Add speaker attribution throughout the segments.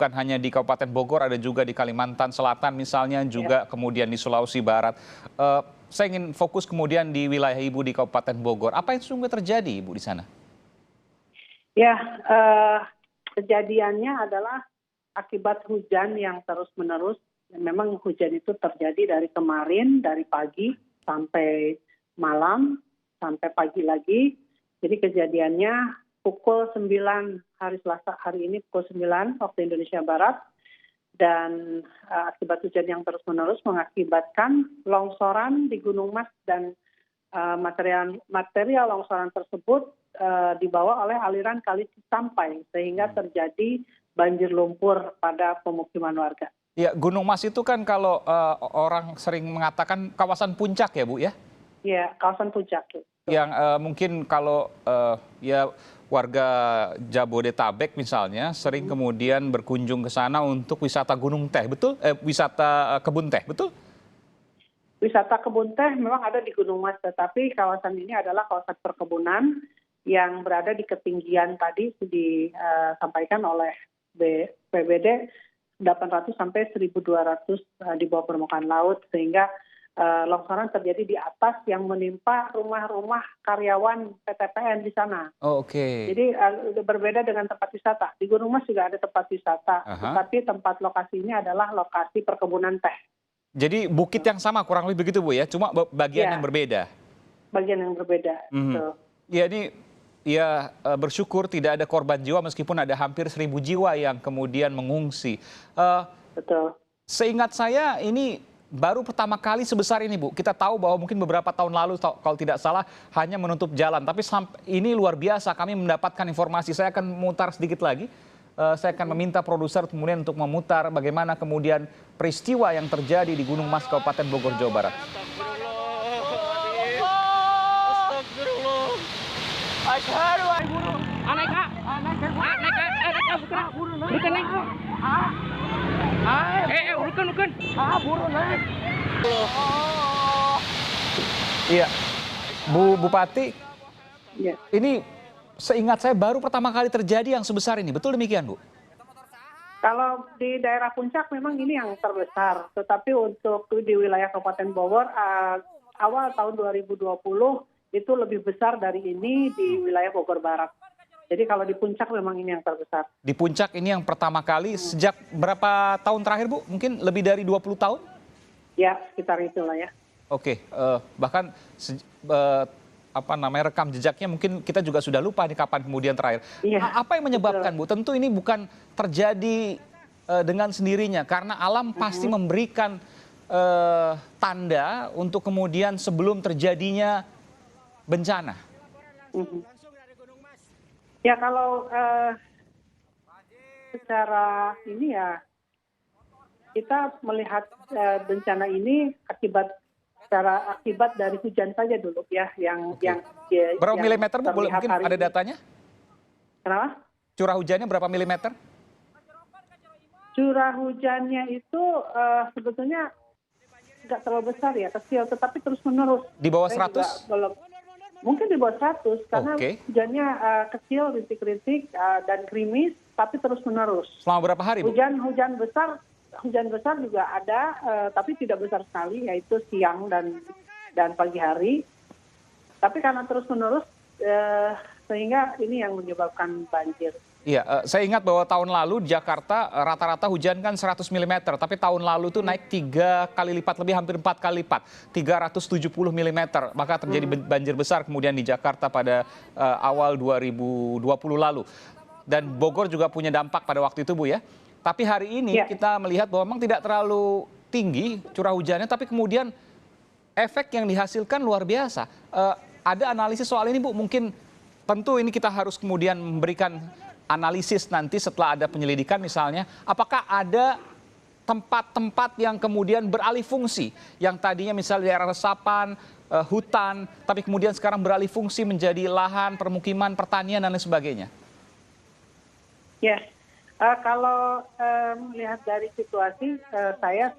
Speaker 1: bukan hanya di Kabupaten Bogor, ada juga di Kalimantan Selatan misalnya, juga kemudian di Sulawesi Barat. Saya ingin fokus kemudian di wilayah Ibu di Kabupaten Bogor. Apa yang sesungguhnya terjadi, Ibu, di sana?
Speaker 2: Ya, kejadiannya adalah akibat hujan yang terus-menerus. Memang hujan itu terjadi dari kemarin, dari pagi sampai malam, sampai pagi lagi. Jadi kejadiannya pukul 9 hari Selasa hari ini pukul 9 waktu Indonesia Barat. Dan akibat hujan yang terus-menerus mengakibatkan longsoran di Gunung Mas dan material longsoran tersebut dibawa oleh aliran Kali Cisampai sehingga terjadi banjir lumpur pada pemukiman warga.
Speaker 1: Ya, Gunung Mas itu kan kalau orang sering mengatakan kawasan puncak ya, Bu ya?
Speaker 2: Iya, kawasan puncak.
Speaker 1: Yang mungkin kalau ya warga Jabodetabek misalnya sering kemudian berkunjung ke sana untuk wisata gunung teh, betul? Wisata kebun teh, betul?
Speaker 2: Wisata kebun teh memang ada di Gunung Mas, tetapi kawasan ini adalah kawasan perkebunan yang berada di ketinggian tadi disampaikan oleh BPBD 800 sampai 1.200 di bawah permukaan laut, sehingga longsoran terjadi di atas yang menimpa rumah-rumah karyawan PTPN di sana.
Speaker 1: Oh, oke.
Speaker 2: Jadi berbeda dengan tempat wisata. Di Gunung Mas juga ada tempat wisata, tetapi tempat lokasi ini adalah lokasi perkebunan teh.
Speaker 1: Jadi bukit yang sama kurang lebih begitu, Bu ya, cuma bagian yang berbeda.
Speaker 2: Bagian yang berbeda.
Speaker 1: Ya, ini ya bersyukur tidak ada korban jiwa meskipun ada hampir 1.000 jiwa yang kemudian mengungsi.
Speaker 2: Betul.
Speaker 1: Seingat saya ini baru pertama kali sebesar ini, Bu. Kita tahu bahwa mungkin beberapa tahun lalu kalau tidak salah hanya menutup jalan. Tapi ini luar biasa, kami mendapatkan informasi. Saya akan memutar sedikit lagi. Saya akan meminta produser kemudian untuk memutar bagaimana kemudian peristiwa yang terjadi di Gunung Mas, Kabupaten Bogor, Jawa Barat. Iya, Bu Bupati, ini seingat saya baru pertama kali terjadi yang sebesar ini, betul demikian, Bu?
Speaker 2: Kalau di daerah puncak memang ini yang terbesar, tetapi untuk di wilayah Kabupaten Bogor awal tahun 2020 itu lebih besar dari ini di wilayah Bogor Barat. Jadi kalau di puncak memang ini yang terbesar. Di
Speaker 1: puncak ini yang pertama kali sejak berapa tahun terakhir, Bu? Mungkin lebih dari 20 tahun?
Speaker 2: Ya, sekitar itulah ya.
Speaker 1: Oke, bahkan rekam jejaknya mungkin kita juga sudah lupa nih kapan kemudian terakhir. Apa yang menyebabkan, Bu? Tentu ini bukan terjadi dengan sendirinya karena alam pasti memberikan tanda untuk kemudian sebelum terjadinya bencana.
Speaker 2: Ya, kalau secara ini ya kita melihat bencana ini akibat dari hujan saja dulu ya yang
Speaker 1: berapa milimeter, Bu? Mungkin ada datanya?
Speaker 2: Kenapa?
Speaker 1: Curah hujannya berapa milimeter?
Speaker 2: Curah hujannya itu sebetulnya nggak terlalu besar ya, kecil, tetapi terus-menerus.
Speaker 1: Di bawah 100?
Speaker 2: Mungkin di bawah 100 karena hujannya kecil, rintik-rintik dan gerimis, tapi terus-menerus.
Speaker 1: Selama berapa hari, Bu?
Speaker 2: Hujan besar juga ada, tapi tidak besar sekali, yaitu siang dan pagi hari. Tapi karena terus-menerus, sehingga ini yang menyebabkan banjir.
Speaker 1: Iya, saya ingat bahwa tahun lalu di Jakarta rata-rata hujan kan 100 mm, tapi tahun lalu itu naik 3 kali lipat, lebih hampir 4 kali lipat, 370 mm. Maka terjadi banjir besar kemudian di Jakarta pada awal 2020 lalu. Dan Bogor juga punya dampak pada waktu itu, Bu ya. Tapi hari ini kita melihat bahwa memang tidak terlalu tinggi curah hujannya, tapi kemudian efek yang dihasilkan luar biasa. Ada analisis soal ini, Bu? Mungkin tentu ini kita harus kemudian memberikan analisis nanti setelah ada penyelidikan misalnya. Apakah ada tempat-tempat yang kemudian beralih fungsi, yang tadinya misalnya daerah resapan, hutan, tapi kemudian sekarang beralih fungsi menjadi lahan, permukiman, pertanian, dan lain sebagainya?
Speaker 2: Ya. Kalau melihat dari situasi, saya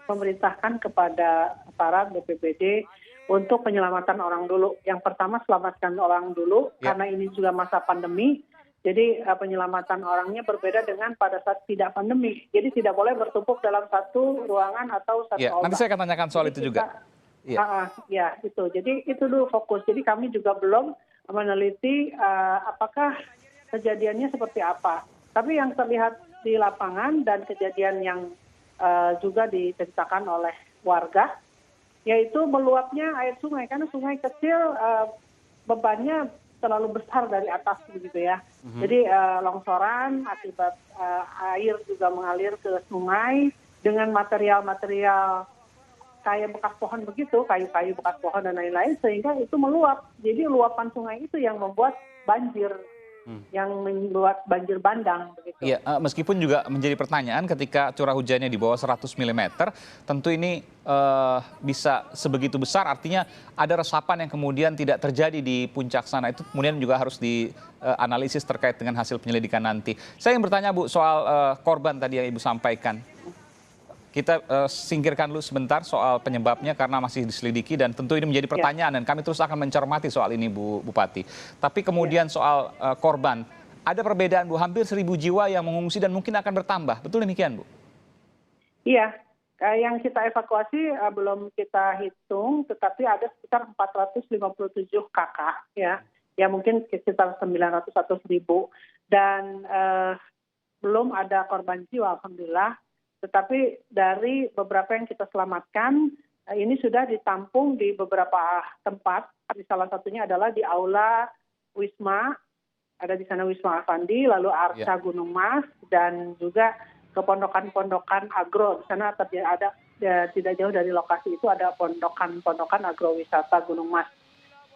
Speaker 2: memerintahkan kepada para BPBD untuk penyelamatan orang dulu. Yang pertama, selamatkan orang dulu, karena ini juga masa pandemi. Jadi penyelamatan orangnya berbeda dengan pada saat tidak pandemi. Jadi tidak boleh bertumpuk dalam satu ruangan atau satu
Speaker 1: Ya,
Speaker 2: aula.
Speaker 1: nanti saya akan tanyakan soal
Speaker 2: Jadi
Speaker 1: itu juga. Iya.
Speaker 2: ya itu. Jadi itu dulu fokus. Jadi kami juga belum meneliti apakah kejadiannya seperti apa. Tapi yang terlihat di lapangan dan kejadian yang juga diceritakan oleh warga, yaitu meluapnya air sungai. Karena sungai kecil bebannya terlalu besar dari atas begitu ya. Jadi longsoran akibat air juga mengalir ke sungai dengan material-material kayak bekas pohon begitu, kayu-kayu bekas pohon dan lain-lain, sehingga itu meluap. Jadi luapan sungai itu yang membuat banjir, yang membuat banjir bandang begitu.
Speaker 1: Iya, meskipun juga menjadi pertanyaan ketika curah hujannya di bawah 100 mm, tentu ini bisa sebegitu besar, artinya ada resapan yang kemudian tidak terjadi di puncak sana. Itu kemudian juga harus dianalisis terkait dengan hasil penyelidikan nanti. Saya ingin bertanya Bu soal korban tadi yang Ibu sampaikan. Kita singkirkan dulu sebentar soal penyebabnya karena masih diselidiki dan tentu ini menjadi pertanyaan dan kami terus akan mencermati soal ini Bu Bupati. Tapi kemudian soal korban, ada perbedaan Bu, hampir 1.000 jiwa yang mengungsi dan mungkin akan bertambah. Betul demikian Bu?
Speaker 2: Iya, yang kita evakuasi belum kita hitung, tetapi ada sekitar 457 kakak ya mungkin sekitar 900 atau 1.000 dan belum ada korban jiwa alhamdulillah. Tetapi dari beberapa yang kita selamatkan, ini sudah ditampung di beberapa tempat. Di salah satunya adalah di Aula Wisma, ada di sana Wisma Avandi, lalu Arca Gunung Mas, dan juga kepondokan-pondokan agro. Di sana ada tidak jauh dari lokasi itu ada pondokan agrowisata Gunung Mas,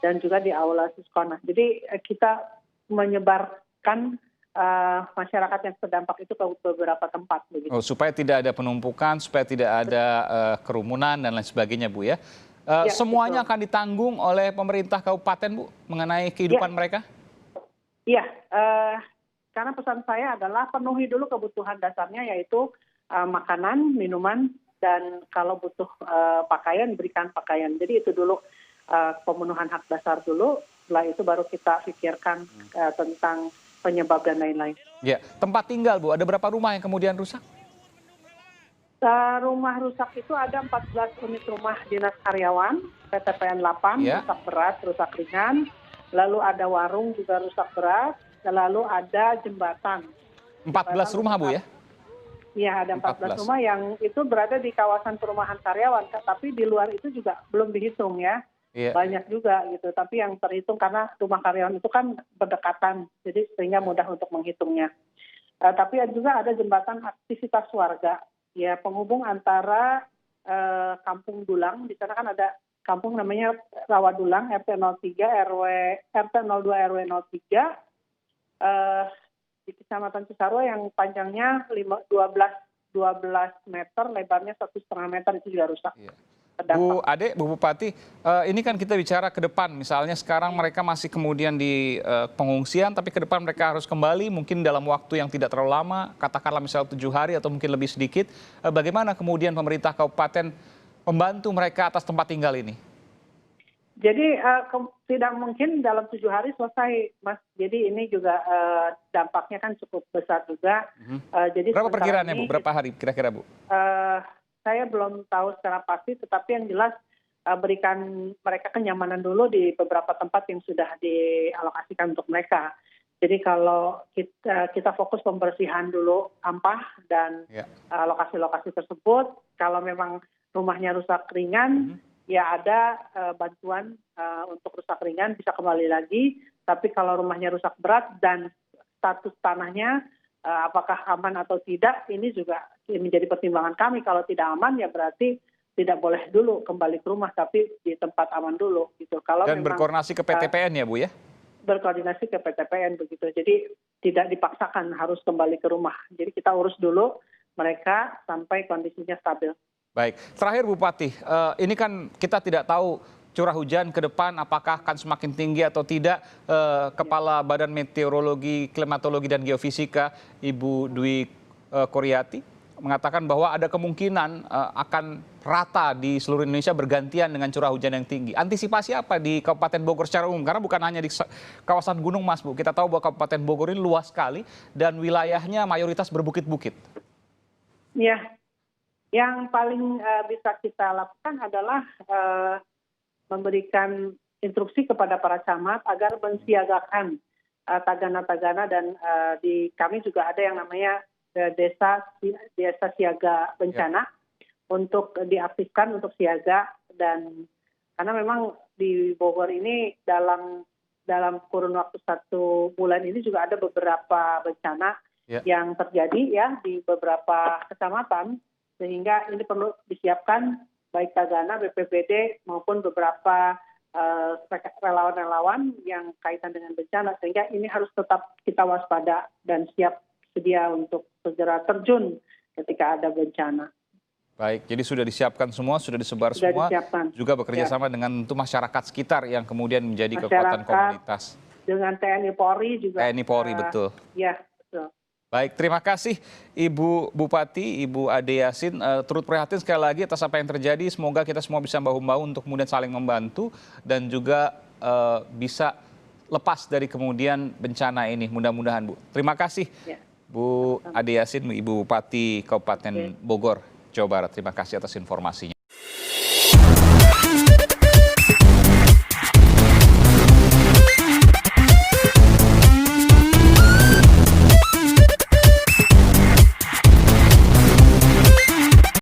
Speaker 2: dan juga di Aula Siskona. Jadi kita menyebarkan masyarakat yang terdampak itu ke beberapa tempat. Begitu.
Speaker 1: Oh, supaya tidak ada penumpukan, supaya tidak ada kerumunan dan lain sebagainya Bu ya. Semuanya betul. Akan ditanggung oleh pemerintah kabupaten Bu mengenai kehidupan mereka?
Speaker 2: Iya, karena pesan saya adalah penuhi dulu kebutuhan dasarnya yaitu makanan, minuman, dan kalau butuh pakaian, berikan pakaian. Jadi itu dulu pemenuhan hak dasar dulu, setelah itu baru kita pikirkan tentang penyebab dan lain-lain.
Speaker 1: Ya, tempat tinggal Bu, ada berapa rumah yang kemudian rusak?
Speaker 2: Rumah rusak itu ada 14 unit rumah dinas karyawan, PTPN 8, rusak berat, rusak ringan. Lalu ada warung juga rusak berat, lalu ada jembatan.
Speaker 1: 14 rumah Bu ya?
Speaker 2: Iya, ada 14 rumah yang itu berada di kawasan perumahan karyawan, tapi di luar itu juga belum dihitung ya. Banyak juga gitu, tapi yang terhitung karena rumah karyawan itu kan berdekatan, jadi sehingga mudah untuk menghitungnya. Tapi juga ada jembatan aktivitas warga, ya penghubung antara Kampung Dulang, di sana kan ada kampung namanya Rawadulang, RT 03 RT 02 RW 03 di Kecamatan Cisarua yang panjangnya 12 meter, lebarnya 1,5 meter itu juga rusak.
Speaker 1: Bu Ade, Bu Bupati, ini kan kita bicara ke depan, misalnya sekarang mereka masih kemudian di pengungsian, tapi ke depan mereka harus kembali mungkin dalam waktu yang tidak terlalu lama, katakanlah misalnya 7 hari atau mungkin lebih sedikit. Bagaimana kemudian pemerintah kabupaten membantu mereka atas tempat tinggal ini?
Speaker 2: Jadi tidak mungkin dalam 7 hari selesai, Mas. Jadi ini juga dampaknya kan cukup besar juga. Jadi
Speaker 1: berapa perkiraannya Bu? Berapa hari kira-kira Bu?
Speaker 2: Saya belum tahu secara pasti, tetapi yang jelas berikan mereka kenyamanan dulu di beberapa tempat yang sudah dialokasikan untuk mereka. Jadi kalau kita fokus pembersihan dulu sampah dan lokasi-lokasi tersebut, kalau memang rumahnya rusak ringan, ya ada bantuan untuk rusak ringan bisa kembali lagi. Tapi kalau rumahnya rusak berat dan status tanahnya apakah aman atau tidak, ini juga menjadi pertimbangan kami. Kalau tidak aman ya berarti tidak boleh dulu kembali ke rumah, tapi di tempat aman dulu gitu. Kalau
Speaker 1: dan memang, berkoordinasi ke PTPN ya Bu ya? Berkoordinasi
Speaker 2: ke PTPN begitu. Jadi tidak dipaksakan harus kembali ke rumah. Jadi kita urus dulu mereka sampai kondisinya stabil.
Speaker 1: Baik, terakhir Bupati, ini kan kita tidak tahu curah hujan ke depan apakah akan semakin tinggi atau tidak. Kepala Badan Meteorologi, Klimatologi dan Geofisika Ibu Dwi Koryati mengatakan bahwa ada kemungkinan akan rata di seluruh Indonesia bergantian dengan curah hujan yang tinggi. Antisipasi apa di Kabupaten Bogor secara umum? Karena bukan hanya di kawasan Gunung Mas, Bu. Kita tahu bahwa Kabupaten Bogor ini luas sekali dan wilayahnya mayoritas berbukit-bukit.
Speaker 2: Ya, yang paling bisa kita lakukan adalah memberikan instruksi kepada para camat agar mensiagakan tagana-tagana dan di kami juga ada yang namanya desa siaga bencana untuk diaktifkan untuk siaga, dan karena memang di Bogor ini dalam kurun waktu 1 bulan ini juga ada beberapa bencana yang terjadi ya di beberapa kecamatan, sehingga ini perlu disiapkan baik tagana, BPBD maupun beberapa relawan-relawan yang kaitan dengan bencana, sehingga ini harus tetap kita waspada dan siap sedia untuk segera terjun ketika ada bencana.
Speaker 1: Baik, jadi sudah disiapkan semua, sudah disebar semua, juga bekerja sama dengan masyarakat sekitar yang kemudian menjadi kekuatan komunitas.
Speaker 2: Dengan TNI Polri juga.
Speaker 1: TNI Polri, betul.
Speaker 2: Ya, betul.
Speaker 1: Baik, terima kasih Ibu Bupati, Ibu Ade Yasin. Turut prihatin sekali lagi atas apa yang terjadi. Semoga kita semua bisa bahu-membahu untuk kemudian saling membantu dan juga bisa lepas dari kemudian bencana ini. Mudah-mudahan, Bu. Terima kasih, Bu Ade Yasin, Ibu Bupati Kabupaten Bogor, Jawa Barat. Terima kasih atas informasinya.